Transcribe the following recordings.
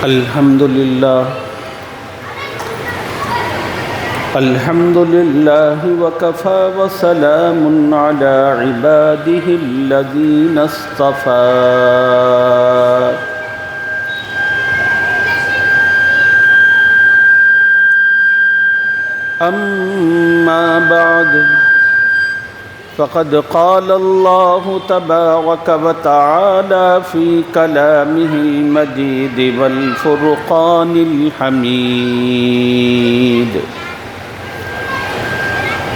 الحمد لله وكفى وسلام على عباده الذين اصطفى أما بعد فقد قال الله تبارك وتعالى في كلامه المجيد والفرقان الحميد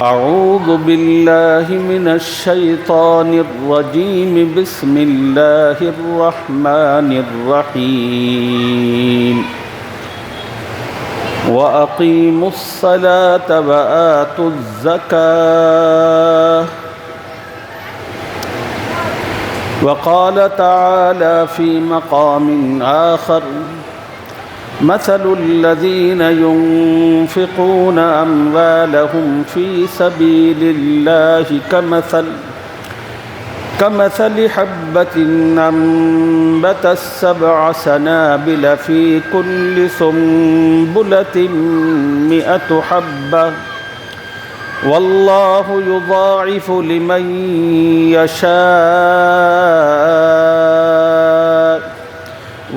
أعوذ بالله من الشيطان الرجيم بسم الله الرحمن الرحيم وأقيموا الصلاة وآتوا الزكاة وقال تعالى في مقام آخر مثل الذين ينفقون أموالهم في سبيل الله كمثل حبة أنبتت 7 سنابل في كل سنبلة 100 حبة والله يضاعف لمن يشاء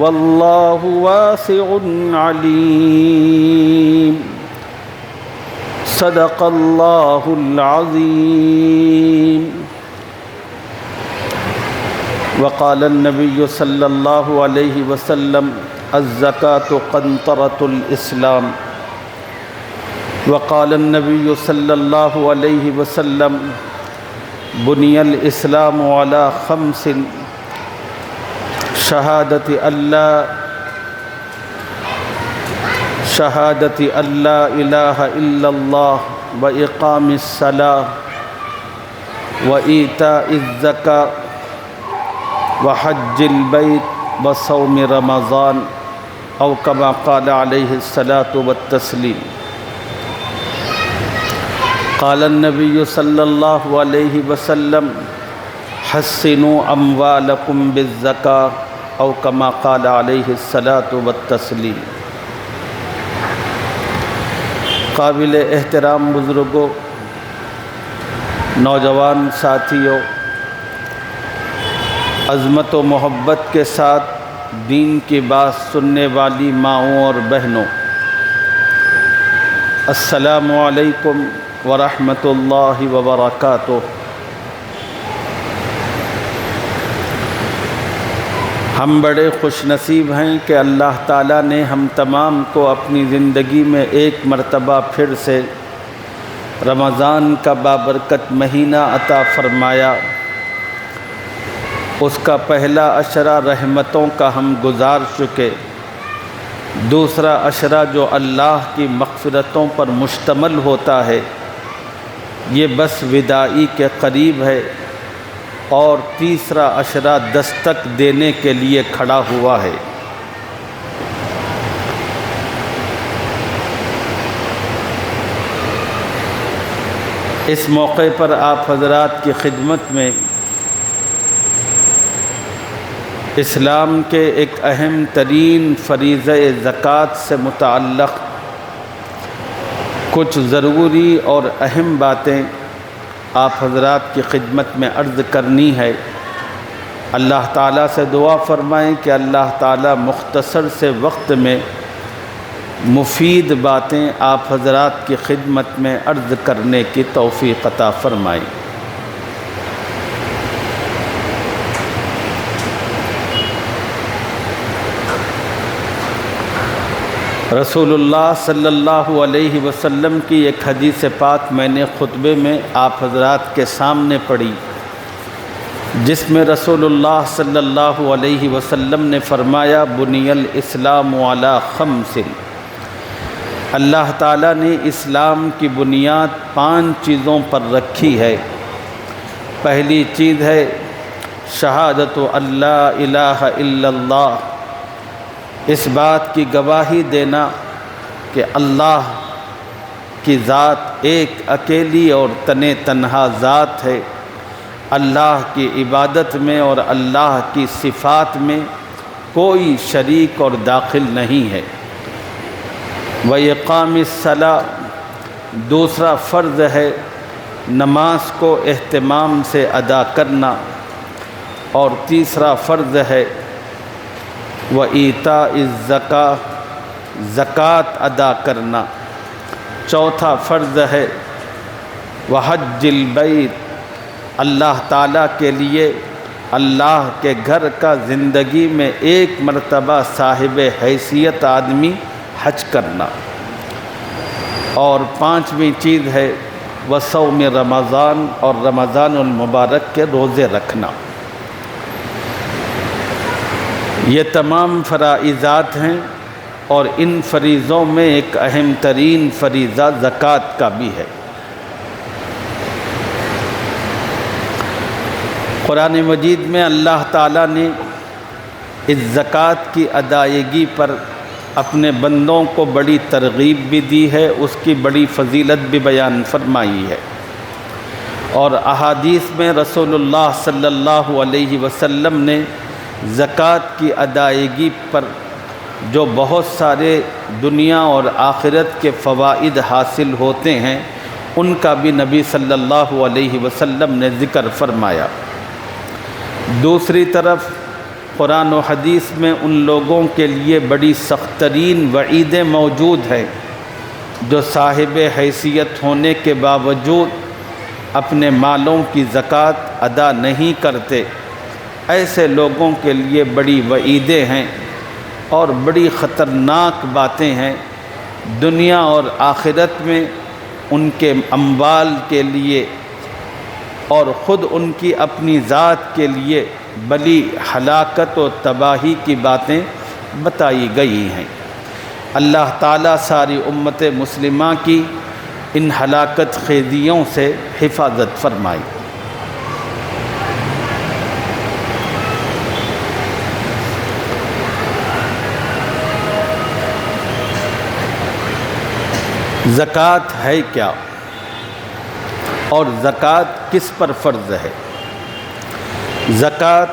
والله واسع عليم صدق الله العظيم وقال النبي صلى الله عليه وسلم الزكاة قنطرة الإسلام وقال النبي صلى الله عليه وسلم بني الإسلام على 5 شهادة أن لا إله إلا الله وإقام الصلاة وإيتاء الزكاة وحج البيت وصوم رمضان أو كما قال عليه الصلاة والتسليم قال النبي صلى الله عليه وسلم حسنوا أموالكم بالزكاة أو كما قال عليه الصلاة والتسليم قابل احترام بزرگوں، نوجوان ساتھیوں، عظمت و محبت کے ساتھ دین کی بات سننے والی ماؤں اور بہنوں، السلام علیکم ورحمۃ اللہ وبرکاتہ۔ ہم بڑے خوش نصیب ہیں کہ اللہ تعالیٰ نے ہم تمام کو اپنی زندگی میں ایک مرتبہ پھر سے رمضان کا بابرکت مہینہ عطا فرمایا۔ اس کا پہلا عشرہ رحمتوں کا ہم گزار چکے، دوسرا عشرہ جو اللہ کی مغفرتوں پر مشتمل ہوتا ہے یہ بس وداعی کے قریب ہے، اور تیسرا عشرہ دستک دینے کے لیے کھڑا ہوا ہے۔ اس موقع پر آپ حضرات کی خدمت میں اسلام کے ایک اہم ترین فریضہ زکوٰۃ سے متعلق کچھ ضروری اور اہم باتیں آپ حضرات کی خدمت میں عرض کرنی ہے۔ اللہ تعالیٰ سے دعا فرمائیں کہ اللہ تعالیٰ مختصر سے وقت میں مفید باتیں آپ حضرات کی خدمت میں عرض کرنے کی توفیق عطا فرمائیں۔ رسول اللہ صلی اللہ علیہ وسلم کی ایک حدیث پاک میں نے خطبے میں آپ حضرات کے سامنے پڑھی، جس میں رسول اللہ صلی اللہ علیہ وسلم نے فرمایا بنی الاسلام علی 5۔ اللہ تعالیٰ نے اسلام کی بنیاد 5 چیزوں پر رکھی ہے۔ پہلی چیز ہے شہادت ان لا الہ الا اللہ، اس بات کی گواہی دینا کہ اللہ کی ذات ایک اکیلی اور تنہا ذات ہے، اللہ کی عبادت میں اور اللہ کی صفات میں کوئی شریک اور داخل نہیں ہے۔ وَإِقَامِ الصَّلَاةِ دوسرا فرض ہے نماز کو اہتمام سے ادا کرنا، اور تیسرا فرض ہے وَإِيتَاءِ الزَّكَاةِ زکوٰۃ ادا کرنا، چوتھا فرض ہے وحج البیت اللہ تعالیٰ کے لیے اللہ کے گھر کا زندگی میں ایک مرتبہ صاحب حیثیت آدمی حج کرنا، اور پانچویں چیز ہے وصوم رمضان اور رمضان المبارک کے روزے رکھنا۔ یہ تمام فرائضات ہیں، اور ان فریضوں میں ایک اہم ترین فریضہ زکوٰۃ کا بھی ہے۔ قرآن مجید میں اللہ تعالیٰ نے اس زکوٰۃ کی ادائیگی پر اپنے بندوں کو بڑی ترغیب بھی دی ہے، اس کی بڑی فضیلت بھی بیان فرمائی ہے، اور احادیث میں رسول اللہ صلی اللہ علیہ وسلم نے زکوٰۃ کی ادائیگی پر جو بہت سارے دنیا اور آخرت کے فوائد حاصل ہوتے ہیں ان کا بھی نبی صلی اللہ علیہ وسلم نے ذکر فرمایا۔ دوسری طرف قرآن و حدیث میں ان لوگوں کے لیے بڑی سخت ترین وعیدیں موجود ہیں جو صاحب حیثیت ہونے کے باوجود اپنے مالوں کی زکوٰۃ ادا نہیں کرتے۔ ایسے لوگوں کے لیے بڑی وعیدیں ہیں اور بڑی خطرناک باتیں ہیں، دنیا اور آخرت میں ان کے اموال کے لیے اور خود ان کی اپنی ذات کے لیے بڑی ہلاکت و تباہی کی باتیں بتائی گئی ہیں۔ اللہ تعالیٰ ساری امت مسلمہ کی ان ہلاکت خیزیوں سے حفاظت فرمائی۔ زکوٰۃ ہے کیا اور زکوٰۃ کس پر فرض ہے؟ زکوٰۃ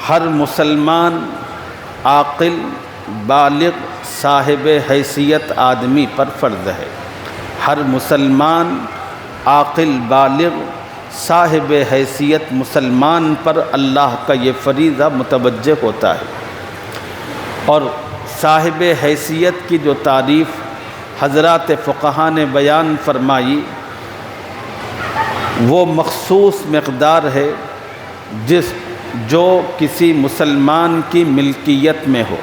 ہر مسلمان عاقل بالغ صاحب حیثیت آدمی پر فرض ہے۔ ہر مسلمان عاقل بالغ صاحب حیثیت مسلمان پر اللہ کا یہ فریضہ متوجہ ہوتا ہے، اور صاحب حیثیت کی جو تعریف حضرات فقہا نے بیان فرمائی وہ مخصوص مقدار ہے جو کسی مسلمان کی ملکیت میں ہو۔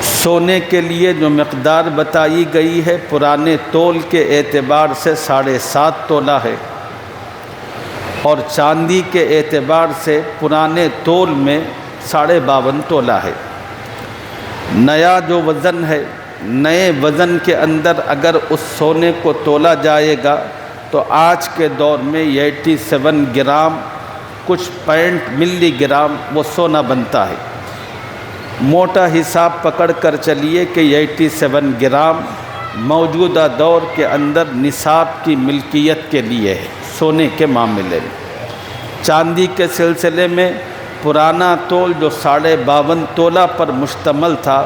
سونے کے لیے جو مقدار بتائی گئی ہے پرانے تول کے اعتبار سے 7.5 تولہ ہے، اور چاندی کے اعتبار سے پرانے تول میں 52.5 تولہ ہے۔ نیا جو وزن ہے، نئے وزن کے اندر اگر اس سونے کو تولا جائے گا تو آج کے دور میں 87 گرام کچھ 60 ملی گرام وہ سونا بنتا ہے۔ موٹا حساب پکڑ کر چلیے کہ 87 گرام موجودہ دور کے اندر نصاب کی ملکیت کے لیے ہے سونے کے معاملے میں۔ چاندی کے سلسلے میں پرانا تول جو 52.5 تولہ پر مشتمل تھا،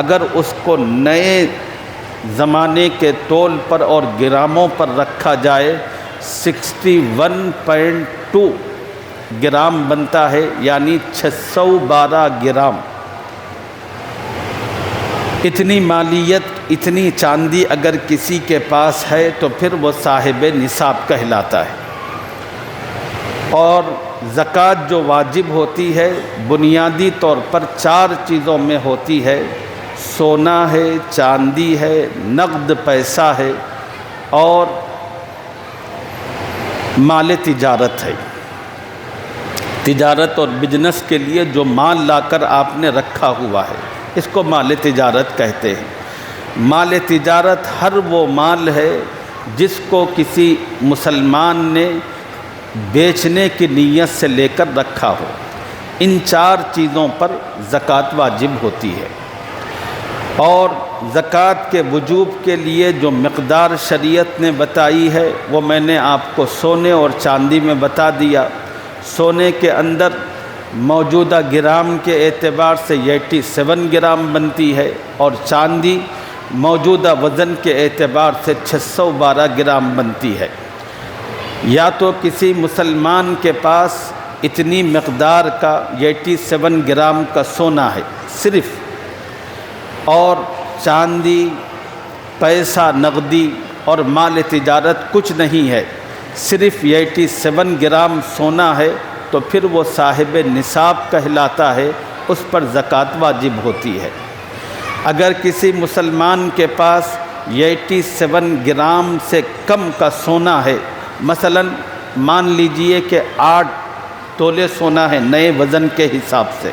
اگر اس کو نئے زمانے کے تول پر اور گراموں پر رکھا جائے 61.2 گرام بنتا ہے، یعنی 612 گرام۔ اتنی مالیت، اتنی چاندی اگر کسی کے پاس ہے تو پھر وہ صاحب نصاب کہلاتا ہے۔ اور زکوٰۃ جو واجب ہوتی ہے بنیادی طور پر 4 چیزوں میں ہوتی ہے، سونا ہے، چاندی ہے، نقد پیسہ ہے، اور مال تجارت ہے۔ تجارت اور بزنس کے لیے جو مال لا کر آپ نے رکھا ہوا ہے اس کو مال تجارت کہتے ہیں۔ مال تجارت ہر وہ مال ہے جس کو کسی مسلمان نے بیچنے کی نیت سے لے کر رکھا ہو۔ ان 4 چیزوں پر زکوٰۃ واجب ہوتی ہے، اور زکوٰۃ کے وجوب کے لیے جو مقدار شریعت نے بتائی ہے وہ میں نے آپ کو سونے اور چاندی میں بتا دیا۔ سونے کے اندر موجودہ گرام کے اعتبار سے 87 گرام بنتی ہے، اور چاندی موجودہ وزن کے اعتبار سے 612 گرام بنتی ہے۔ یا تو کسی مسلمان کے پاس اتنی مقدار کا 87 گرام کا سونا ہے صرف، اور چاندی، پیسہ نقدی اور مال تجارت کچھ نہیں ہے، صرف 87 گرام سونا ہے، تو پھر وہ صاحب نصاب کہلاتا ہے، اس پر زکوٰۃ واجب ہوتی ہے۔ اگر کسی مسلمان کے پاس 87 گرام سے کم کا سونا ہے، مثلا مان لیجئے کہ 8 تولے سونا ہے نئے وزن کے حساب سے،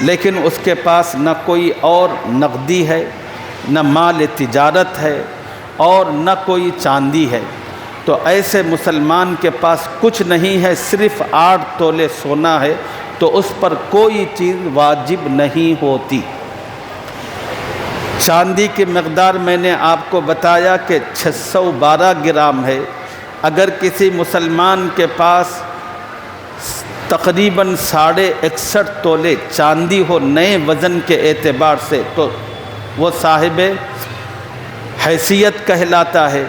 لیکن اس کے پاس نہ کوئی اور نقدی ہے، نہ مال تجارت ہے، اور نہ کوئی چاندی ہے، تو ایسے مسلمان کے پاس کچھ نہیں ہے، صرف 8 تولے سونا ہے، تو اس پر کوئی چیز واجب نہیں ہوتی۔ چاندی کی مقدار میں نے آپ کو بتایا کہ 612 گرام ہے۔ اگر کسی مسلمان کے پاس تقریباً 61.5 تولے چاندی ہو نئے وزن کے اعتبار سے، تو وہ صاحب حیثیت کہلاتا ہے۔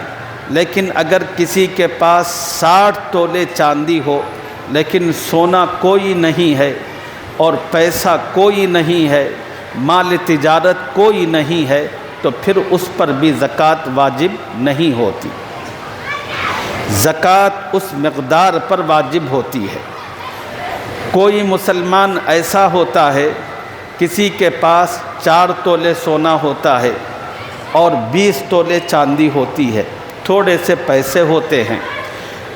لیکن اگر کسی کے پاس 60 تولے چاندی ہو لیکن سونا کوئی نہیں ہے اور پیسہ کوئی نہیں ہے، مال تجارت کوئی نہیں ہے، تو پھر اس پر بھی زکوٰۃ واجب نہیں ہوتی۔ زکوٰۃ اس مقدار پر واجب ہوتی ہے۔ کوئی مسلمان ایسا ہوتا ہے، کسی کے پاس 4 تولے سونا ہوتا ہے اور 20 تولے چاندی ہوتی ہے، تھوڑے سے پیسے ہوتے ہیں۔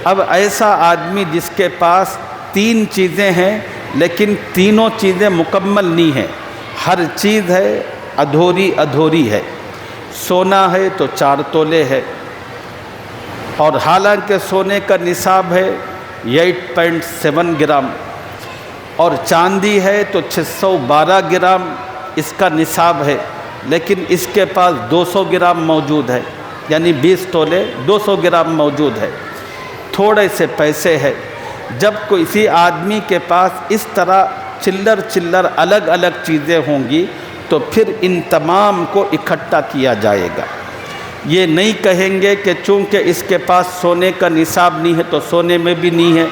اب ایسا آدمی جس کے پاس 3 چیزیں ہیں لیکن تینوں چیزیں مکمل نہیں ہیں، ہر چیز ہے ادھوری ادھوری ہے، سونا ہے تو 4 تولے ہے، اور حالانکہ سونے کا نصاب ہے 8.7 گرام، اور چاندی ہے تو 612 گرام اس کا نصاب ہے، لیکن اس کے پاس 200 گرام موجود ہے، یعنی 20 تولے 200 گرام موجود ہے، تھوڑے سے پیسے ہے۔ جب کسی آدمی کے پاس اس طرح چلر الگ الگ چیزیں ہوں گی تو پھر ان تمام کو اکٹھا کیا جائے گا۔ یہ نہیں کہیں گے کہ چونکہ اس کے پاس سونے کا نصاب نہیں ہے تو سونے میں بھی نہیں ہے،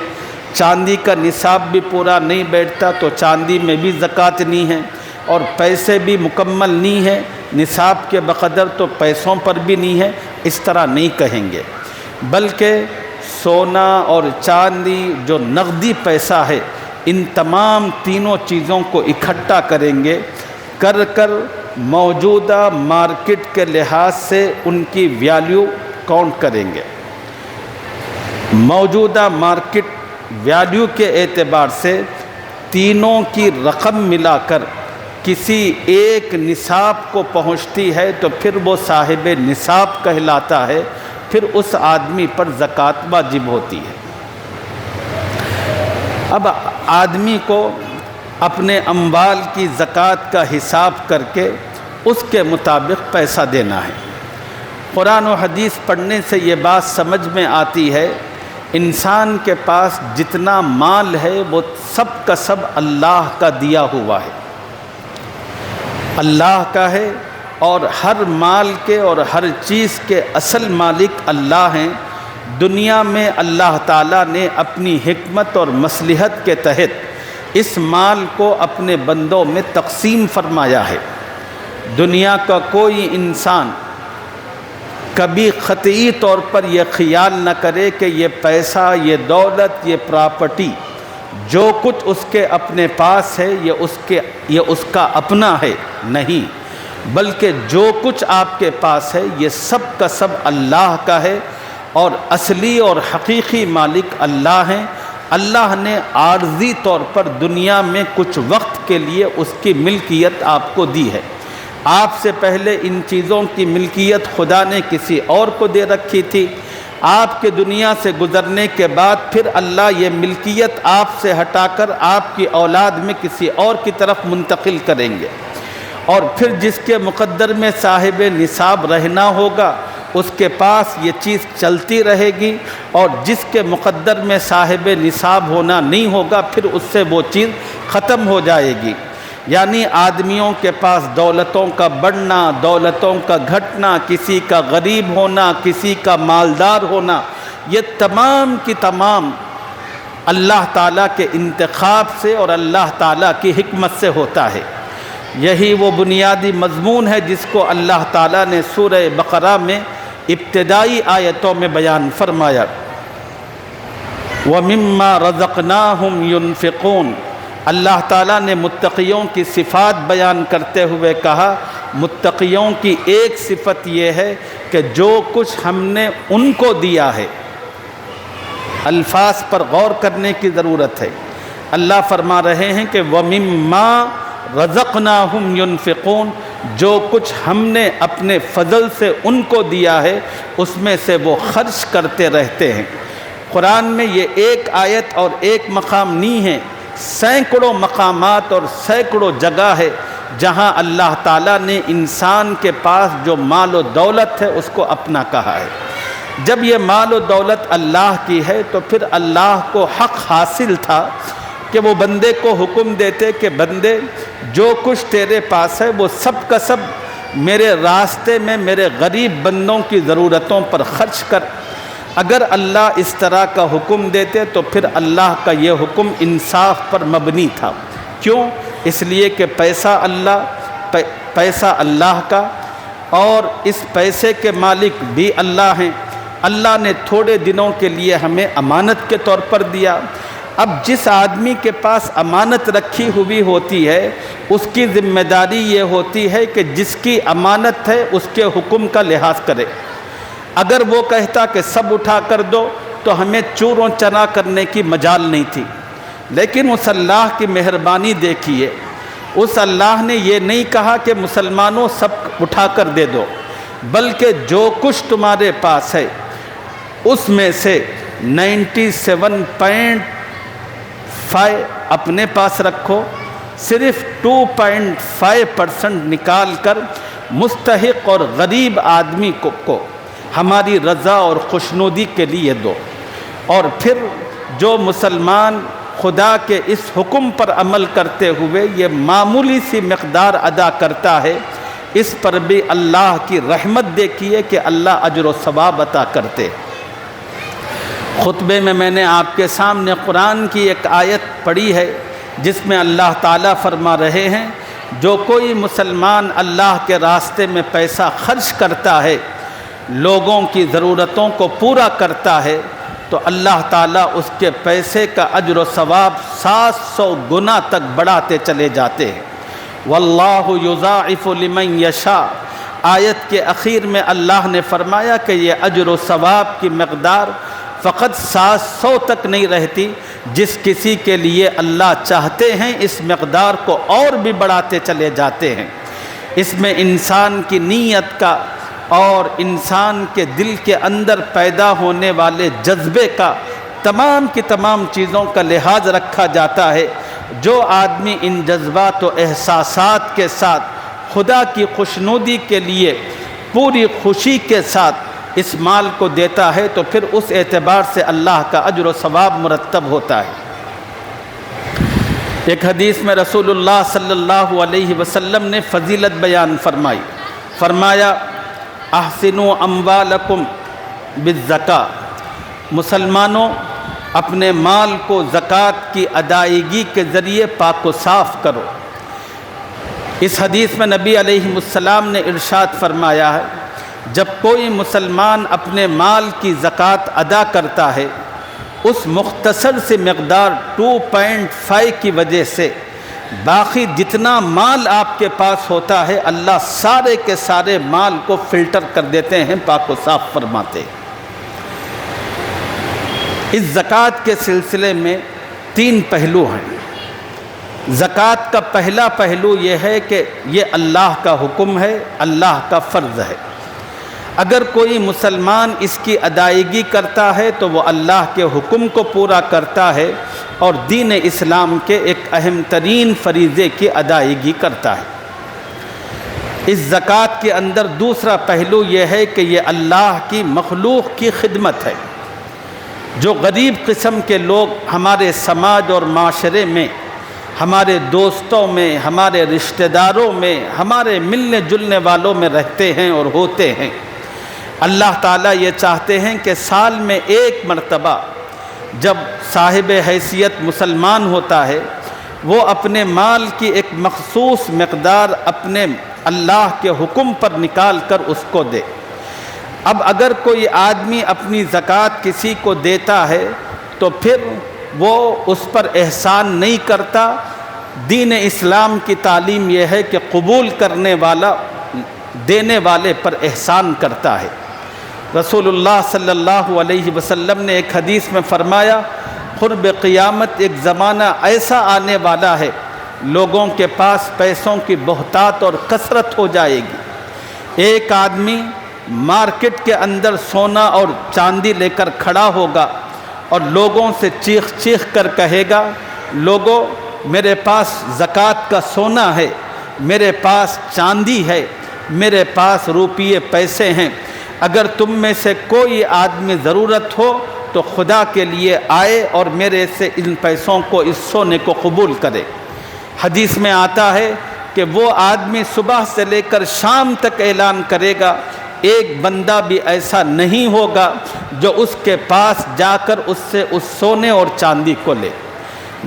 چاندی کا نصاب بھی پورا نہیں بیٹھتا تو چاندی میں بھی زکوٰۃ نہیں ہے، اور پیسے بھی مکمل نہیں ہے نصاب کے بقدر تو پیسوں پر بھی نہیں ہے، اس طرح نہیں کہیں گے، بلکہ سونا اور چاندی جو نقدی پیسہ ہے، ان تمام تینوں چیزوں کو اکٹھا کریں گے، کر موجودہ مارکیٹ کے لحاظ سے ان کی ویلیو کاؤنٹ کریں گے۔ موجودہ مارکیٹ ویلیو کے اعتبار سے تینوں کی رقم ملا کر کسی ایک نصاب کو پہنچتی ہے تو پھر وہ صاحب نصاب کہلاتا ہے، پھر اس آدمی پر زکوٰۃ واجب ہوتی ہے۔ اب آدمی کو اپنے اموال کی زکوٰۃ کا حساب کر کے اس کے مطابق پیسہ دینا ہے۔ قرآن و حدیث پڑھنے سے یہ بات سمجھ میں آتی ہے، انسان کے پاس جتنا مال ہے وہ سب کا سب اللہ کا دیا ہوا ہے، اللہ کا ہے، اور ہر مال کے اور ہر چیز کے اصل مالک اللہ ہیں۔ دنیا میں اللہ تعالیٰ نے اپنی حکمت اور مصلحت کے تحت اس مال کو اپنے بندوں میں تقسیم فرمایا ہے۔ دنیا کا کوئی انسان کبھی قطعی طور پر یہ خیال نہ کرے کہ یہ پیسہ، یہ دولت، یہ پراپرٹی جو کچھ اس کے اپنے پاس ہے یہ اس کا اپنا ہے، نہیں، بلکہ جو کچھ آپ کے پاس ہے یہ سب کا سب اللہ کا ہے، اور اصلی اور حقیقی مالک اللہ ہیں۔ اللہ نے عارضی طور پر دنیا میں کچھ وقت کے لیے اس کی ملکیت آپ کو دی ہے۔ آپ سے پہلے ان چیزوں کی ملکیت خدا نے کسی اور کو دے رکھی تھی، آپ کے دنیا سے گزرنے کے بعد پھر اللہ یہ ملکیت آپ سے ہٹا کر آپ کی اولاد میں کسی اور کی طرف منتقل کریں گے، اور پھر جس کے مقدر میں صاحب نصاب رہنا ہوگا اس کے پاس یہ چیز چلتی رہے گی، اور جس کے مقدر میں صاحب نصاب ہونا نہیں ہوگا پھر اس سے وہ چیز ختم ہو جائے گی۔ یعنی آدمیوں کے پاس دولتوں کا بڑھنا، دولتوں کا گھٹنا، کسی کا غریب ہونا، کسی کا مالدار ہونا، یہ تمام کی تمام اللہ تعالیٰ کے انتخاب سے اور اللہ تعالیٰ کی حکمت سے ہوتا ہے۔ یہی وہ بنیادی مضمون ہے جس کو اللہ تعالیٰ نے سورہ بقرہ میں ابتدائی آیتوں میں بیان فرمایا۔ وَمِمَّا رَزَقْنَاهُمْ يُنْفِقُونَ۔ اللہ تعالیٰ نے متقیوں کی صفات بیان کرتے ہوئے کہا، متقیوں کی ایک صفت یہ ہے کہ جو کچھ ہم نے ان کو دیا ہے۔ الفاظ پر غور کرنے کی ضرورت ہے۔ اللہ فرما رہے ہیں کہ وَمِمَّا رَزَقْنَاهُمْ يُنْفِقُونَ، جو کچھ ہم نے اپنے فضل سے ان کو دیا ہے اس میں سے وہ خرچ کرتے رہتے ہیں۔ قرآن میں یہ ایک آیت اور ایک مقام نہیں ہے، سینکڑوں مقامات اور سینکڑوں جگہ ہے جہاں اللہ تعالیٰ نے انسان کے پاس جو مال و دولت ہے اس کو اپنا کہا ہے۔ جب یہ مال و دولت اللہ کی ہے تو پھر اللہ کو حق حاصل تھا کہ وہ بندے کو حکم دیتے کہ بندے جو کچھ تیرے پاس ہے وہ سب کا سب میرے راستے میں میرے غریب بندوں کی ضرورتوں پر خرچ کر۔ اگر اللہ اس طرح کا حکم دیتے تو پھر اللہ کا یہ حکم انصاف پر مبنی تھا۔ کیوں؟ اس لیے کہ پیسہ اللہ کا، اور اس پیسے کے مالک بھی اللہ ہیں۔ اللہ نے تھوڑے دنوں کے لیے ہمیں امانت کے طور پر دیا۔ اب جس آدمی کے پاس امانت رکھی ہوئی ہوتی ہے اس کی ذمہ داری یہ ہوتی ہے کہ جس کی امانت ہے اس کے حکم کا لحاظ کرے۔ اگر وہ کہتا کہ سب اٹھا کر دو تو ہمیں چوروں چنا کرنے کی مجال نہیں تھی، لیکن اس اللہ کی مہربانی دیکھیے، اس اللہ نے یہ نہیں کہا کہ مسلمانوں سب اٹھا کر دے دو، بلکہ جو کچھ تمہارے پاس ہے اس میں سے 97.5 اپنے پاس رکھو، صرف 2.5% نکال کر مستحق اور غریب آدمی کو ہماری رضا اور خوشنودی کے لیے دو۔ اور پھر جو مسلمان خدا کے اس حکم پر عمل کرتے ہوئے یہ معمولی سی مقدار ادا کرتا ہے، اس پر بھی اللہ کی رحمت دیکھیے کہ اللہ اجر و ثواب عطا کرتے۔ خطبے میں نے آپ کے سامنے قرآن کی ایک آیت پڑھی ہے جس میں اللہ تعالیٰ فرما رہے ہیں جو کوئی مسلمان اللہ کے راستے میں پیسہ خرچ کرتا ہے، لوگوں کی ضرورتوں کو پورا کرتا ہے، تو اللہ تعالیٰ اس کے پیسے کا اجر و ثواب 700 گنا تک بڑھاتے چلے جاتے ہیں۔ واللہ یضاعف لمن یشاء، آیت کے اخیر میں اللہ نے فرمایا کہ یہ اجر و ثواب کی مقدار فقط 700 تک نہیں رہتی، جس کسی کے لیے اللہ چاہتے ہیں اس مقدار کو اور بھی بڑھاتے چلے جاتے ہیں۔ اس میں انسان کی نیت کا اور انسان کے دل کے اندر پیدا ہونے والے جذبے کا، تمام کی تمام چیزوں کا لحاظ رکھا جاتا ہے۔ جو آدمی ان جذبات و احساسات کے ساتھ خدا کی خوشنودی کے لیے پوری خوشی کے ساتھ اس مال کو دیتا ہے تو پھر اس اعتبار سے اللہ کا اجر و ثواب مرتب ہوتا ہے۔ ایک حدیث میں رسول اللہ صلی اللہ علیہ وسلم نے فضیلت بیان فرمایا احسنوا اموالکم بالزکاۃ، مسلمانوں اپنے مال کو زکوٰۃ کی ادائیگی کے ذریعے پاک و صاف کرو۔ اس حدیث میں نبی علیہ السلام نے ارشاد فرمایا ہے جب کوئی مسلمان اپنے مال کی زکوٰۃ ادا کرتا ہے، اس مختصر سی مقدار 2.5 کی وجہ سے باقی جتنا مال آپ کے پاس ہوتا ہے اللہ سارے کے سارے مال کو فلٹر کر دیتے ہیں، پاک و صاف فرماتے ہیں۔ اس زکوٰۃ کے سلسلے میں 3 پہلو ہیں۔ زکوٰۃ کا پہلا پہلو یہ ہے کہ یہ اللہ کا حکم ہے، اللہ کا فرض ہے۔ اگر کوئی مسلمان اس کی ادائیگی کرتا ہے تو وہ اللہ کے حکم کو پورا کرتا ہے اور دین اسلام کے ایک اہم ترین فریضے کی ادائیگی کرتا ہے۔ اس زکوٰۃ کے اندر دوسرا پہلو یہ ہے کہ یہ اللہ کی مخلوق کی خدمت ہے۔ جو غریب قسم کے لوگ ہمارے سماج اور معاشرے میں، ہمارے دوستوں میں، ہمارے رشتہ داروں میں، ہمارے ملنے جلنے والوں میں رہتے ہیں اور ہوتے ہیں، اللہ تعالیٰ یہ چاہتے ہیں کہ سال میں ایک مرتبہ جب صاحب حیثیت مسلمان ہوتا ہے وہ اپنے مال کی ایک مخصوص مقدار اپنے اللہ کے حکم پر نکال کر اس کو دے۔ اب اگر کوئی آدمی اپنی زکوٰۃ کسی کو دیتا ہے تو پھر وہ اس پر احسان نہیں کرتا۔ دین اسلام کی تعلیم یہ ہے کہ قبول کرنے والا دینے والے پر احسان کرتا ہے۔ رسول اللہ صلی اللہ علیہ وسلم نے ایک حدیث میں فرمایا، قرب قیامت ایک زمانہ ایسا آنے والا ہے لوگوں کے پاس پیسوں کی بہتات اور کثرت ہو جائے گی۔ ایک آدمی مارکیٹ کے اندر سونا اور چاندی لے کر کھڑا ہوگا اور لوگوں سے چیخ چیخ کر کہے گا، لوگوں میرے پاس زکوٰۃ کا سونا ہے، میرے پاس چاندی ہے، میرے پاس روپیے پیسے ہیں، اگر تم میں سے کوئی آدمی ضرورت ہو تو خدا کے لیے آئے اور میرے سے ان پیسوں کو، اس سونے کو قبول کرے۔ حدیث میں آتا ہے کہ وہ آدمی صبح سے لے کر شام تک اعلان کرے گا، ایک بندہ بھی ایسا نہیں ہوگا جو اس کے پاس جا کر اس سے اس سونے اور چاندی کو لے۔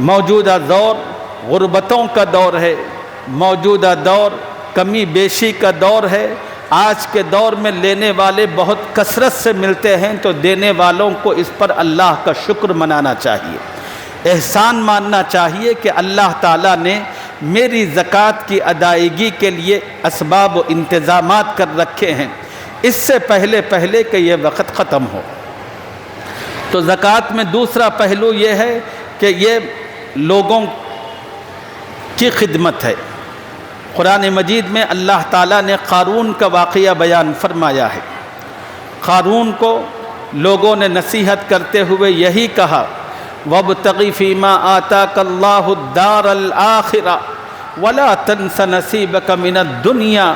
موجودہ دور غربتوں کا دور ہے، موجودہ دور کمی بیشی کا دور ہے۔ آج کے دور میں لینے والے بہت کثرت سے ملتے ہیں تو دینے والوں کو اس پر اللہ کا شکر منانا چاہیے، احسان ماننا چاہیے کہ اللہ تعالیٰ نے میری زکوٰۃ کی ادائیگی کے لیے اسباب و انتظامات کر رکھے ہیں اس سے پہلے کہ یہ وقت ختم ہو۔ تو زکوٰۃ میں دوسرا پہلو یہ ہے کہ یہ لوگوں کی خدمت ہے۔ قرآن مجید میں اللہ تعالیٰ نے قارون کا واقعہ بیان فرمایا ہے۔ قارون کو لوگوں نے نصیحت کرتے ہوئے یہی کہا، وَابْتَغِ فِيمَا آتَاكَ اللَّهُ الدَّارَ الْآخِرَةَ وَلَا تَنْسَ نَصِيبَكَ مِنَ الدُّنْيَا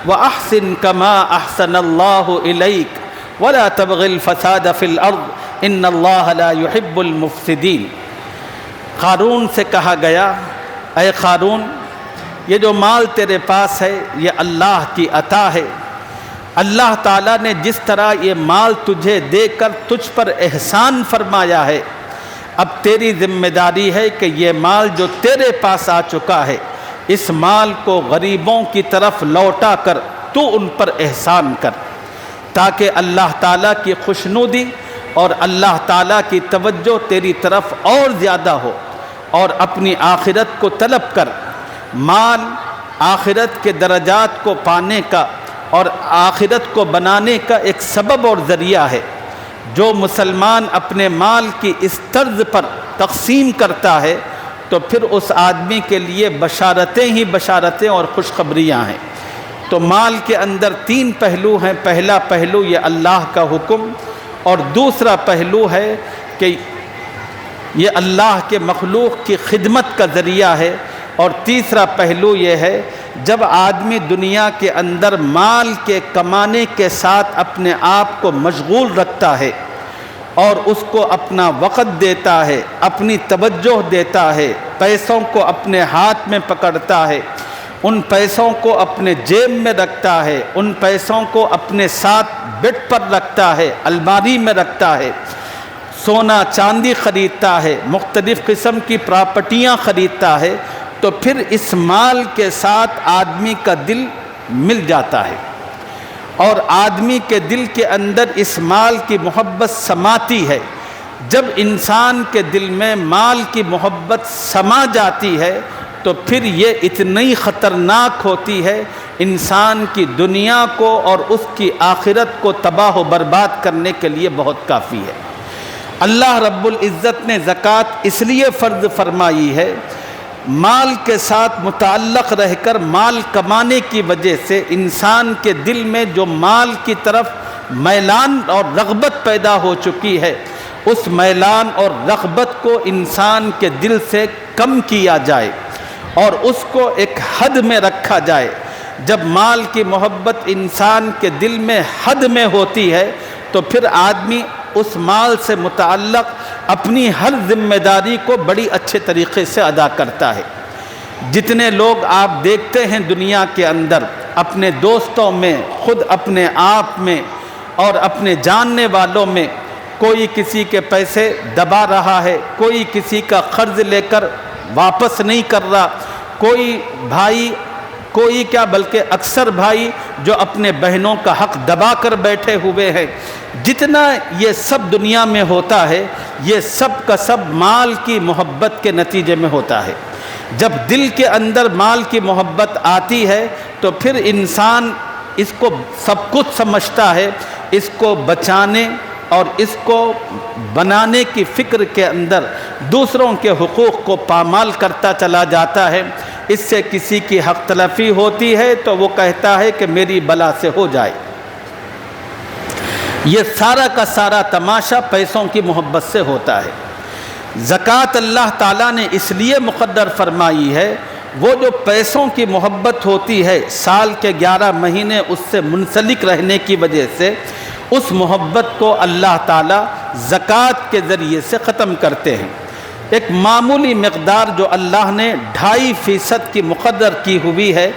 وَأَحْسِنْ كَمَا أَحْسَنَ اللَّهُ إِلَيْكَ وَلَا تَبْغِ الْفَسَادَ فِي الْأَرْضِ إِنَّ اللَّهَ لَا يُحِبُّ الْمُفْسِدِينَ۔ قارون سے کہا گیا، اے قارون، یہ جو مال تیرے پاس ہے یہ اللہ کی عطا ہے، اللہ تعالیٰ نے جس طرح یہ مال تجھے دے کر تجھ پر احسان فرمایا ہے، اب تیری ذمہ داری ہے کہ یہ مال جو تیرے پاس آ چکا ہے اس مال کو غریبوں کی طرف لوٹا کر تو ان پر احسان کر، تاکہ اللہ تعالیٰ کی خوشنودی اور اللہ تعالیٰ کی توجہ تیری طرف اور زیادہ ہو، اور اپنی آخرت کو طلب کر۔ مال آخرت کے درجات کو پانے کا اور آخرت کو بنانے کا ایک سبب اور ذریعہ ہے۔ جو مسلمان اپنے مال کی اس طرز پر تقسیم کرتا ہے تو پھر اس آدمی کے لیے بشارتیں ہی بشارتیں اور خوشخبریاں ہیں۔ تو مال کے اندر تین پہلو ہیں۔ پہلا پہلو یہ اللہ کا حکم، اور دوسرا پہلو ہے کہ یہ اللہ کے مخلوق کی خدمت کا ذریعہ ہے، اور تیسرا پہلو یہ ہے جب آدمی دنیا کے اندر مال کے کمانے کے ساتھ اپنے آپ کو مشغول رکھتا ہے اور اس کو اپنا وقت دیتا ہے، اپنی توجہ دیتا ہے، پیسوں کو اپنے ہاتھ میں پکڑتا ہے، ان پیسوں کو اپنے جیب میں رکھتا ہے، ان پیسوں کو اپنے ساتھ بیڈ پر رکھتا ہے، الماری میں رکھتا ہے، سونا چاندی خریدتا ہے، مختلف قسم کی پراپرٹیاں خریدتا ہے، تو پھر اس مال کے ساتھ آدمی کا دل مل جاتا ہے، اور آدمی کے دل کے اندر اس مال کی محبت سماتی ہے۔ جب انسان کے دل میں مال کی محبت سما جاتی ہے تو پھر یہ اتنی خطرناک ہوتی ہے، انسان کی دنیا کو اور اس کی آخرت کو تباہ و برباد کرنے کے لیے بہت کافی ہے۔ اللہ رب العزت نے زکوٰۃ اس لیے فرض فرمائی ہے، مال کے ساتھ متعلق رہ کر مال کمانے کی وجہ سے انسان کے دل میں جو مال کی طرف میلان اور رغبت پیدا ہو چکی ہے، اس میلان اور رغبت کو انسان کے دل سے کم کیا جائے اور اس کو ایک حد میں رکھا جائے، جب مال کی محبت انسان کے دل میں حد میں ہوتی ہے تو پھر آدمی اس مال سے متعلق اپنی ہر ذمہ داری کو بڑی اچھے طریقے سے ادا کرتا ہے۔ جتنے لوگ آپ دیکھتے ہیں دنیا کے اندر اپنے دوستوں میں، خود اپنے آپ میں اور اپنے جاننے والوں میں، کوئی کسی کے پیسے دبا رہا ہے، کوئی کسی کا قرض لے کر واپس نہیں کر رہا، کوئی بھائی، کوئی کیا بلکہ اکثر بھائی جو اپنے بہنوں کا حق دبا کر بیٹھے ہوئے ہیں۔ جتنا یہ سب دنیا میں ہوتا ہے، یہ سب کا سب مال کی محبت کے نتیجے میں ہوتا ہے۔ جب دل کے اندر مال کی محبت آتی ہے تو پھر انسان اس کو سب کچھ سمجھتا ہے، اس کو بچانے اور اس کو بنانے کی فکر کے اندر دوسروں کے حقوق کو پامال کرتا چلا جاتا ہے۔ اس سے کسی کی حق تلفی ہوتی ہے تو وہ کہتا ہے کہ میری بلا سے ہو جائے۔ یہ سارا کا سارا تماشا پیسوں کی محبت سے ہوتا ہے۔ زکوٰۃ اللہ تعالیٰ نے اس لیے مقرر فرمائی ہے، وہ جو پیسوں کی محبت ہوتی ہے سال کے 11 مہینے اس سے منسلک رہنے کی وجہ سے اس محبت کو اللہ تعالیٰ زکوٰۃ کے ذریعے سے ختم کرتے ہیں۔ ایک معمولی مقدار جو اللہ نے 2.5% کی مقرر کی ہوئی ہے،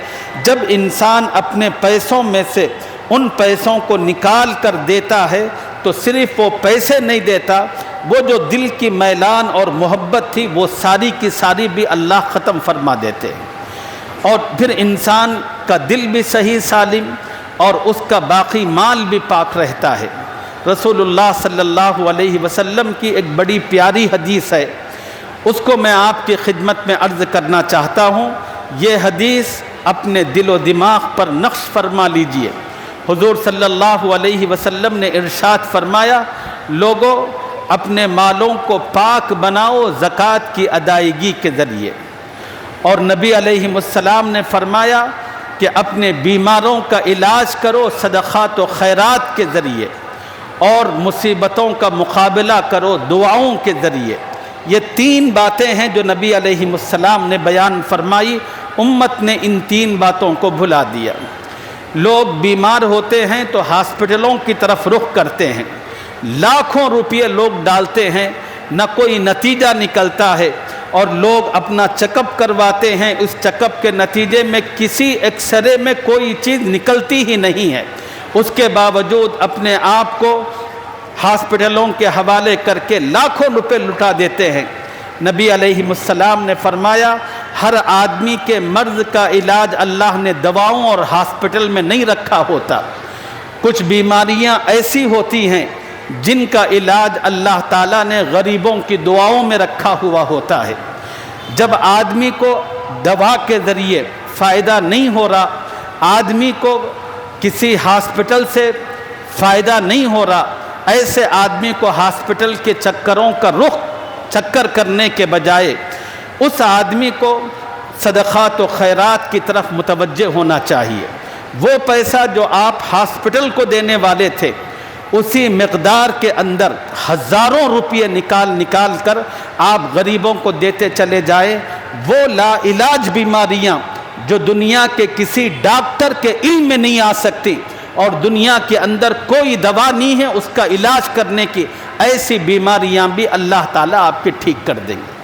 جب انسان اپنے پیسوں میں سے ان پیسوں کو نکال کر دیتا ہے تو صرف وہ پیسے نہیں دیتا، وہ جو دل کی میلان اور محبت تھی وہ ساری کی ساری بھی اللہ ختم فرما دیتے ہیں، اور پھر انسان کا دل بھی صحیح سالم اور اس کا باقی مال بھی پاک رہتا ہے۔ رسول اللہ صلی اللہ علیہ وسلم کی ایک بڑی پیاری حدیث ہے، اس کو میں آپ کی خدمت میں عرض کرنا چاہتا ہوں۔ یہ حدیث اپنے دل و دماغ پر نقش فرما لیجئے۔ حضور صلی اللہ علیہ وسلم نے ارشاد فرمایا، لوگوں اپنے مالوں کو پاک بناؤ زکوٰۃ کی ادائیگی کے ذریعے، اور نبی علیہ السلام نے فرمایا کہ اپنے بیماروں کا علاج کرو صدقات و خیرات کے ذریعے، اور مصیبتوں کا مقابلہ کرو دعاؤں کے ذریعے۔ یہ 3 باتیں ہیں جو نبی علیہ السلام نے بیان فرمائی، امت نے ان 3 باتوں کو بھلا دیا۔ لوگ بیمار ہوتے ہیں تو ہاسپٹلوں کی طرف رخ کرتے ہیں، لاکھوں روپے لوگ ڈالتے ہیں، نہ کوئی نتیجہ نکلتا ہے، اور لوگ اپنا چیک اپ کرواتے ہیں، اس چیک اپ کے نتیجے میں کسی ایکس رے میں کوئی چیز نکلتی ہی نہیں ہے، اس کے باوجود اپنے آپ کو ہاسپٹلوں کے حوالے کر کے لاکھوں روپے لٹا دیتے ہیں۔ نبی علیہ السلام نے فرمایا، ہر آدمی کے مرض کا علاج اللہ نے دواؤں اور ہاسپٹل میں نہیں رکھا ہوتا۔ کچھ بیماریاں ایسی ہوتی ہیں جن کا علاج اللہ تعالیٰ نے غریبوں کی دعاؤں میں رکھا ہوا ہوتا ہے۔ جب آدمی کو دوا کے ذریعے فائدہ نہیں ہو رہا، آدمی کو کسی ہاسپٹل سے فائدہ نہیں ہو رہا، ایسے آدمی کو ہاسپٹل کے چکروں کا رخ چکر کرنے کے بجائے اس آدمی کو صدقات و خیرات کی طرف متوجہ ہونا چاہیے۔ وہ پیسہ جو آپ ہاسپٹل کو دینے والے تھے، اسی مقدار کے اندر ہزاروں روپے نکال کر آپ غریبوں کو دیتے چلے جائیں۔ وہ لا علاج بیماریاں جو دنیا کے کسی ڈاکٹر کے علم میں نہیں آ سکتی اور دنیا کے اندر کوئی دوا نہیں ہے اس کا علاج کرنے کی، ایسی بیماریاں بھی اللہ تعالیٰ آپ کے ٹھیک کر دیں گے۔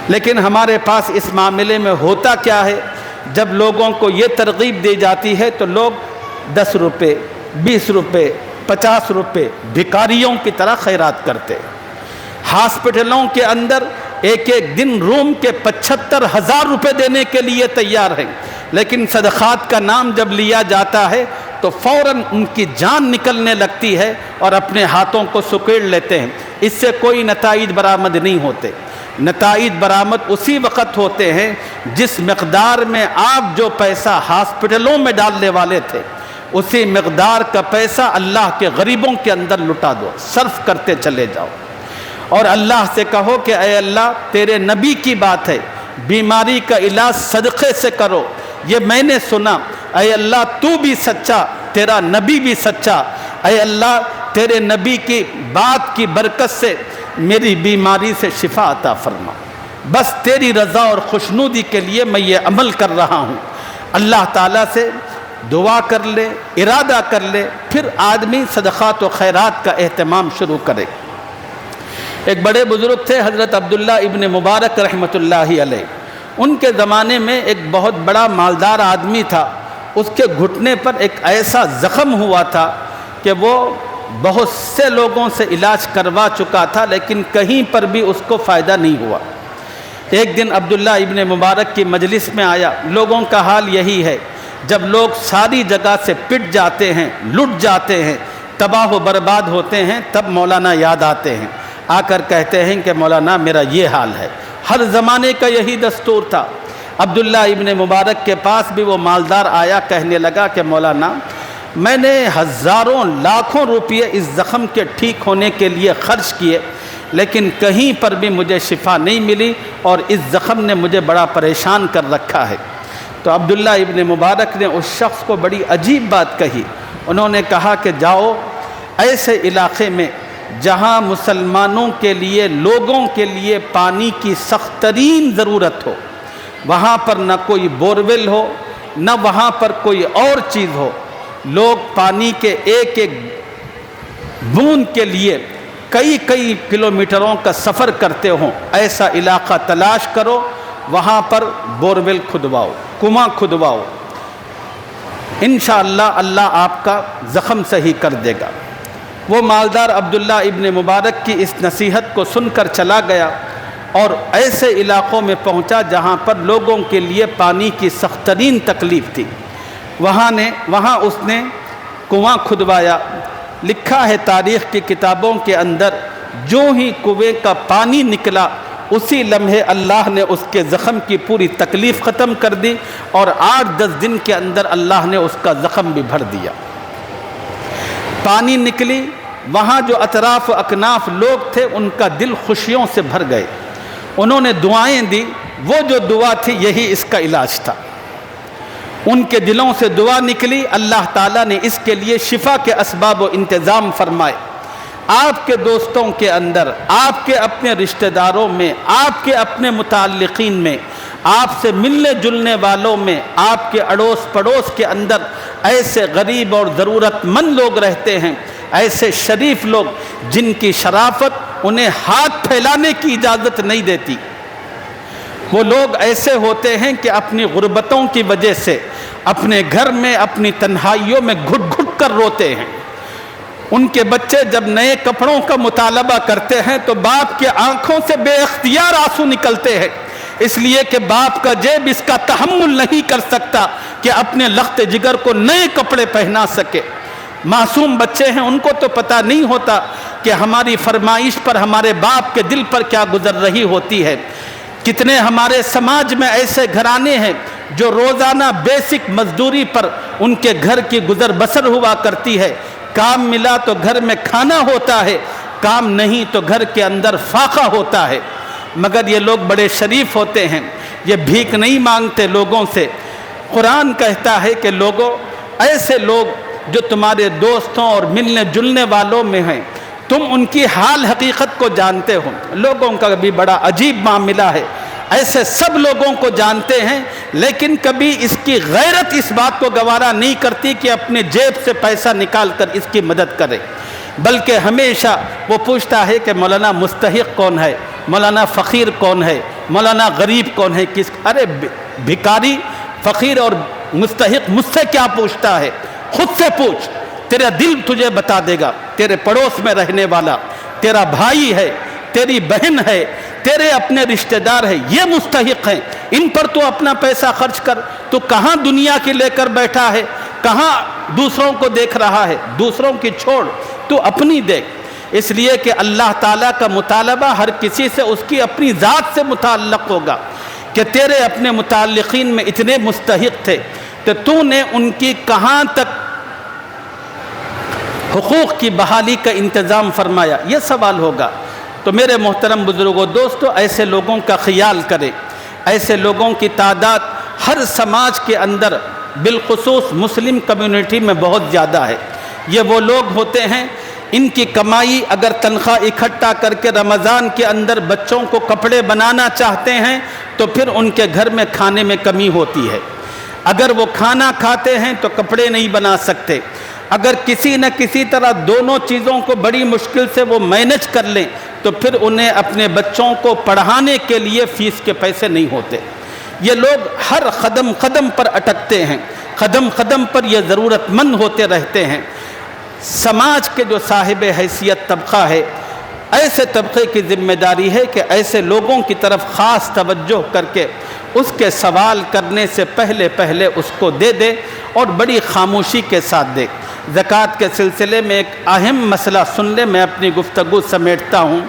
لیکن ہمارے پاس اس معاملے میں ہوتا کیا ہے، جب لوگوں کو یہ ترغیب دی جاتی ہے تو لوگ 10 روپے 20 روپے 50 روپے بھکاریوں کی طرح خیرات کرتے ہیں۔ ہاسپٹلوں کے اندر ایک دن روم کے 75,000 روپے دینے کے لیے تیار ہیں، لیکن صدقات کا نام جب لیا جاتا ہے تو فوراً ان کی جان نکلنے لگتی ہے اور اپنے ہاتھوں کو سکیڑ لیتے ہیں۔ اس سے کوئی نتائج برآمد نہیں ہوتے۔ نتائج برآمد اسی وقت ہوتے ہیں جس مقدار میں آپ جو پیسہ ہاسپٹلوں میں ڈالنے والے تھے، اسی مقدار کا پیسہ اللہ کے غریبوں کے اندر لٹا دو، صرف کرتے چلے جاؤ، اور اللہ سے کہو کہ اے اللہ تیرے نبی کی بات ہے، بیماری کا علاج صدقے سے کرو، یہ میں نے سنا، اے اللہ تو بھی سچا، تیرا نبی بھی سچا، اے اللہ تیرے نبی کی بات کی برکت سے میری بیماری سے شفا عطا فرما، بس تیری رضا اور خوشنودی کے لیے میں یہ عمل کر رہا ہوں۔ اللہ تعالیٰ سے دعا کر لے، ارادہ کر لے، پھر آدمی صدقات و خیرات کا اہتمام شروع کرے۔ ایک بڑے بزرگ تھے حضرت عبداللہ ابن مبارک رحمۃ اللہ علیہ، ان کے زمانے میں ایک بہت بڑا مالدار آدمی تھا، اس کے گھٹنے پر ایک ایسا زخم ہوا تھا کہ وہ بہت سے لوگوں سے علاج کروا چکا تھا لیکن کہیں پر بھی اس کو فائدہ نہیں ہوا۔ ایک دن عبداللہ ابن مبارک کی مجلس میں آیا، لوگوں کا حال یہی ہے، جب لوگ ساری جگہ سے پٹ جاتے ہیں، لٹ جاتے ہیں، تباہ و برباد ہوتے ہیں، تب مولانا یاد آتے ہیں، آ کر کہتے ہیں کہ مولانا میرا یہ حال ہے۔ ہر زمانے کا یہی دستور تھا۔ عبداللہ ابن مبارک کے پاس بھی وہ مالدار آیا، کہنے لگا کہ مولانا میں نے ہزاروں لاکھوں روپئے اس زخم کے ٹھیک ہونے کے لیے خرچ کیے لیکن کہیں پر بھی مجھے شفا نہیں ملی اور اس زخم نے مجھے بڑا پریشان کر رکھا ہے۔ تو عبداللہ ابن مبارک نے اس شخص کو بڑی عجیب بات کہی، انہوں نے کہا کہ جاؤ ایسے علاقے میں جہاں مسلمانوں کے لیے، لوگوں کے لیے پانی کی سخت ترین ضرورت ہو، وہاں پر نہ کوئی بورویل ہو، نہ وہاں پر کوئی اور چیز ہو، لوگ پانی کے ایک ایک بوند کے لیے کئی کئی کلومیٹروں کا سفر کرتے ہوں، ایسا علاقہ تلاش کرو، وہاں پر بورویل کھدواؤ، کنواں کھدواؤ، انشاءاللہ اللہ آپ کا زخم صحیح کر دے گا۔ وہ مالدار عبداللہ ابن مبارک کی اس نصیحت کو سن کر چلا گیا اور ایسے علاقوں میں پہنچا جہاں پر لوگوں کے لیے پانی کی سخت ترین تکلیف تھی۔ وہاں اس نے کنواں کھدوایا۔ لکھا ہے تاریخ کی کتابوں کے اندر، جو ہی کنویں کا پانی نکلا اسی لمحے اللہ نے اس کے زخم کی پوری تکلیف ختم کر دی اور 8-10 دن کے اندر اللہ نے اس کا زخم بھی بھر دیا۔ پانی نکلی، وہاں جو اطراف و اکناف لوگ تھے ان کا دل خوشیوں سے بھر گئے، انہوں نے دعائیں دی، وہ جو دعا تھی یہی اس کا علاج تھا۔ ان کے دلوں سے دعا نکلی، اللہ تعالیٰ نے اس کے لیے شفا کے اسباب و انتظام فرمائے۔ آپ کے دوستوں کے اندر، آپ کے اپنے رشتہ داروں میں، آپ کے اپنے متعلقین میں، آپ سے ملنے جلنے والوں میں، آپ کے اڑوس پڑوس کے اندر ایسے غریب اور ضرورت مند لوگ رہتے ہیں، ایسے شریف لوگ جن کی شرافت انہیں ہاتھ پھیلانے کی اجازت نہیں دیتی۔ وہ لوگ ایسے ہوتے ہیں کہ اپنی غربتوں کی وجہ سے اپنے گھر میں اپنی تنہائیوں میں گھٹ گھٹ کر روتے ہیں۔ ان کے بچے جب نئے کپڑوں کا مطالبہ کرتے ہیں تو باپ کے آنکھوں سے بے اختیار آنسو نکلتے ہیں، اس لیے کہ باپ کا جیب اس کا تحمل نہیں کر سکتا کہ اپنے لخت جگر کو نئے کپڑے پہنا سکے۔ معصوم بچے ہیں، ان کو تو پتہ نہیں ہوتا کہ ہماری فرمائش پر ہمارے باپ کے دل پر کیا گزر رہی ہوتی ہے۔ کتنے ہمارے سماج میں ایسے گھرانے ہیں جو روزانہ بیسک مزدوری پر ان کے گھر کی گزر بسر ہوا کرتی ہے، کام ملا تو گھر میں کھانا ہوتا ہے، کام نہیں تو گھر کے اندر فاقہ ہوتا ہے، مگر یہ لوگ بڑے شریف ہوتے ہیں، یہ بھیک نہیں مانگتے لوگوں سے۔ قرآن کہتا ہے کہ لوگوں، ایسے لوگ جو تمہارے دوستوں اور ملنے جلنے والوں میں ہیں، تم ان کی حال حقیقت کو جانتے ہو۔ لوگوں کا بھی بڑا عجیب معاملہ ہے، ایسے سب لوگوں کو جانتے ہیں لیکن کبھی اس کی غیرت اس بات کو گوارا نہیں کرتی کہ اپنے جیب سے پیسہ نکال کر اس کی مدد کرے، بلکہ ہمیشہ وہ پوچھتا ہے کہ مولانا مستحق کون ہے، مولانا فقیر کون ہے، مولانا غریب کون ہے، ارے بھکاری فقیر اور مستحق مجھ سے کیا پوچھتا ہے، خود سے پوچھ، تیرا دل تجھے بتا دے گا۔ تیرے پڑوس میں رہنے والا تیرا بھائی ہے، تیری بہن ہے، تیرے اپنے رشتہ دار ہیں، یہ مستحق ہیں، ان پر تو اپنا پیسہ خرچ کر۔ تو کہاں دنیا کی لے کر بیٹھا ہے، کہاں دوسروں کو دیکھ رہا ہے، دوسروں کی چھوڑ، تو اپنی دیکھ۔ اس لیے کہ اللہ تعالیٰ کا مطالبہ ہر کسی سے اس کی اپنی ذات سے متعلق ہوگا کہ تیرے اپنے متعلقین میں اتنے مستحق تھے کہ تو نے ان کی کہاں تک حقوق کی بحالی کا انتظام فرمایا، یہ سوال ہوگا۔ تو میرے محترم بزرگوں، دوستو، ایسے لوگوں کا خیال کریں۔ ایسے لوگوں کی تعداد ہر سماج کے اندر، بالخصوص مسلم کمیونٹی میں بہت زیادہ ہے۔ یہ وہ لوگ ہوتے ہیں، ان کی کمائی اگر تنخواہ اکٹھا کر کے رمضان کے اندر بچوں کو کپڑے بنانا چاہتے ہیں تو پھر ان کے گھر میں کھانے میں کمی ہوتی ہے۔ اگر وہ کھانا کھاتے ہیں تو کپڑے نہیں بنا سکتے، اگر کسی نہ کسی طرح دونوں چیزوں کو بڑی مشکل سے وہ مینج کر لیں تو پھر انہیں اپنے بچوں کو پڑھانے کے لیے فیس کے پیسے نہیں ہوتے۔ یہ لوگ ہر قدم قدم پر اٹکتے ہیں، قدم قدم پر یہ ضرورت مند ہوتے رہتے ہیں۔ سماج کے جو صاحب حیثیت طبقہ ہے، ایسے طبقے کی ذمہ داری ہے کہ ایسے لوگوں کی طرف خاص توجہ کر کے اس کے سوال کرنے سے پہلے اس کو دے دے اور بڑی خاموشی کے ساتھ دے۔ زکوٰۃ کے سلسلے میں ایک اہم مسئلہ سن لے، میں اپنی گفتگو سمیٹتا ہوں،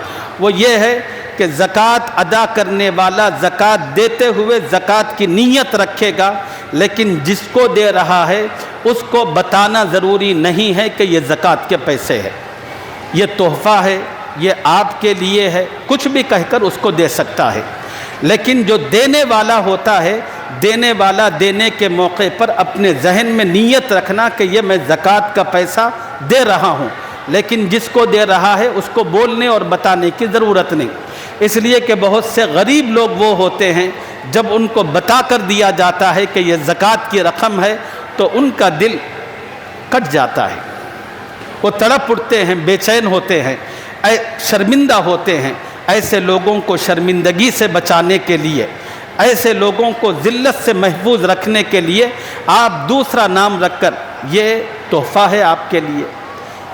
وہ یہ ہے کہ زکوٰۃ ادا کرنے والا زکوٰۃ دیتے ہوئے زکوٰۃ کی نیت رکھے گا، لیکن جس کو دے رہا ہے اس کو بتانا ضروری نہیں ہے کہ یہ زکوٰۃ کے پیسے ہے، یہ تحفہ ہے، یہ آپ کے لیے ہے، کچھ بھی کہہ کر اس کو دے سکتا ہے۔ لیکن جو دینے والا ہوتا ہے، دینے والا دینے کے موقع پر اپنے ذہن میں نیت رکھنا کہ یہ میں زکوٰۃ کا پیسہ دے رہا ہوں، لیکن جس کو دے رہا ہے اس کو بولنے اور بتانے کی ضرورت نہیں۔ اس لیے کہ بہت سے غریب لوگ وہ ہوتے ہیں جب ان کو بتا کر دیا جاتا ہے کہ یہ زکوٰۃ کی رقم ہے تو ان کا دل کٹ جاتا ہے، وہ تڑپ اٹھتے ہیں، بے چین ہوتے ہیں، شرمندہ ہوتے ہیں۔ ایسے لوگوں کو شرمندگی سے بچانے کے لیے، ایسے لوگوں کو ذلت سے محفوظ رکھنے کے لیے آپ دوسرا نام رکھ کر یہ تحفہ ہے آپ کے لیے،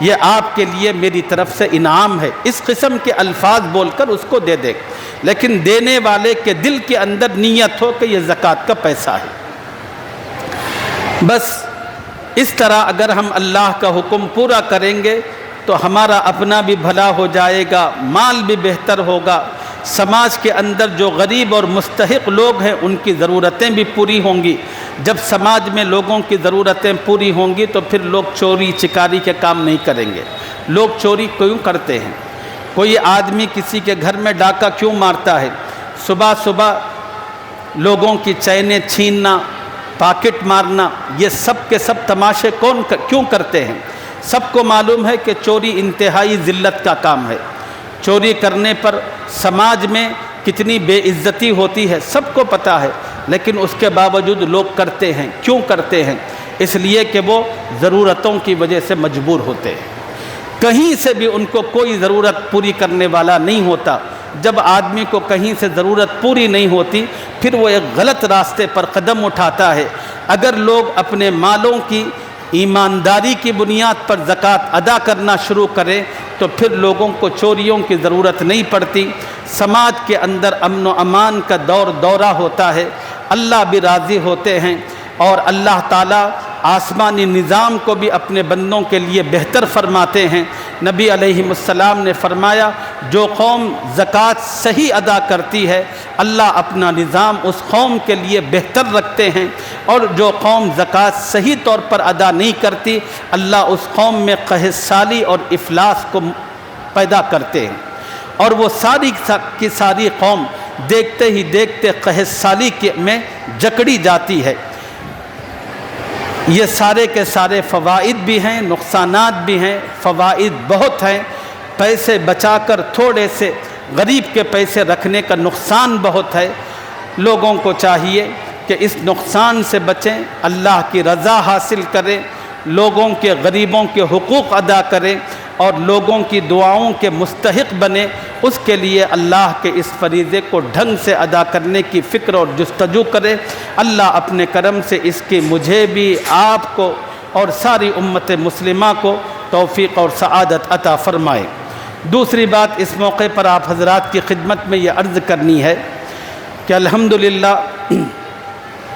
یہ آپ کے لیے میری طرف سے انعام ہے، اس قسم کے الفاظ بول کر اس کو دے دے، لیکن دینے والے کے دل کے اندر نیت ہو کہ یہ زکوٰۃ کا پیسہ ہے۔ بس اس طرح اگر ہم اللہ کا حکم پورا کریں گے تو ہمارا اپنا بھی بھلا ہو جائے گا، مال بھی بہتر ہوگا، سماج کے اندر جو غریب اور مستحق لوگ ہیں ان کی ضرورتیں بھی پوری ہوں گی۔ جب سماج میں لوگوں کی ضرورتیں پوری ہوں گی تو پھر لوگ چوری چکاری کے کام نہیں کریں گے۔ لوگ چوری کیوں کرتے ہیں؟ کوئی آدمی کسی کے گھر میں ڈاکہ کیوں مارتا ہے؟ صبح صبح لوگوں کی چینیں چھیننا، پاکٹ مارنا، یہ سب کے سب تماشے کیوں کرتے ہیں؟ سب کو معلوم ہے کہ چوری انتہائی ذلت کا کام ہے، چوری کرنے پر سماج میں کتنی بے عزتی ہوتی ہے سب کو پتہ ہے، لیکن اس کے باوجود لوگ کرتے ہیں۔ کیوں کرتے ہیں؟ اس لیے کہ وہ ضرورتوں کی وجہ سے مجبور ہوتے ہیں، کہیں سے بھی ان کو کوئی ضرورت پوری کرنے والا نہیں ہوتا۔ جب آدمی کو کہیں سے ضرورت پوری نہیں ہوتی پھر وہ ایک غلط راستے پر قدم اٹھاتا ہے۔ اگر لوگ اپنے مالوں کی ایمانداری کی بنیاد پر زکوٰۃ ادا کرنا شروع کریں تو پھر لوگوں کو چوریوں کی ضرورت نہیں پڑتی، سماج کے اندر امن و امان کا دورہ ہوتا ہے، اللہ بھی راضی ہوتے ہیں، اور اللہ تعالیٰ آسمانی نظام کو بھی اپنے بندوں کے لیے بہتر فرماتے ہیں۔ نبی علیہ السلام نے فرمایا جو قوم زکوٰۃ صحیح ادا کرتی ہے اللہ اپنا نظام اس قوم کے لیے بہتر رکھتے ہیں، اور جو قوم زکوٰۃ صحیح طور پر ادا نہیں کرتی اللہ اس قوم میں قحط سالی اور افلاس کو پیدا کرتے ہیں، اور وہ ساری کی ساری قوم دیکھتے ہی دیکھتے قحط سالی میں جکڑی جاتی ہے۔ یہ سارے کے سارے فوائد بھی ہیں، نقصانات بھی ہیں۔ فوائد بہت ہیں، پیسے بچا کر تھوڑے سے غریب کے پیسے رکھنے کا نقصان بہت ہے۔ لوگوں کو چاہیے کہ اس نقصان سے بچیں، اللہ کی رضا حاصل کریں، لوگوں کے غریبوں کے حقوق ادا کریں اور لوگوں کی دعاؤں کے مستحق بنیں۔ اس کے لیے اللہ کے اس فریضے کو ڈھنگ سے ادا کرنے کی فکر اور جستجو کرے۔ اللہ اپنے کرم سے اس کی مجھے بھی، آپ کو اور ساری امت مسلمہ کو توفیق اور سعادت عطا فرمائے۔ دوسری بات اس موقع پر آپ حضرات کی خدمت میں یہ عرض کرنی ہے کہ الحمدللہ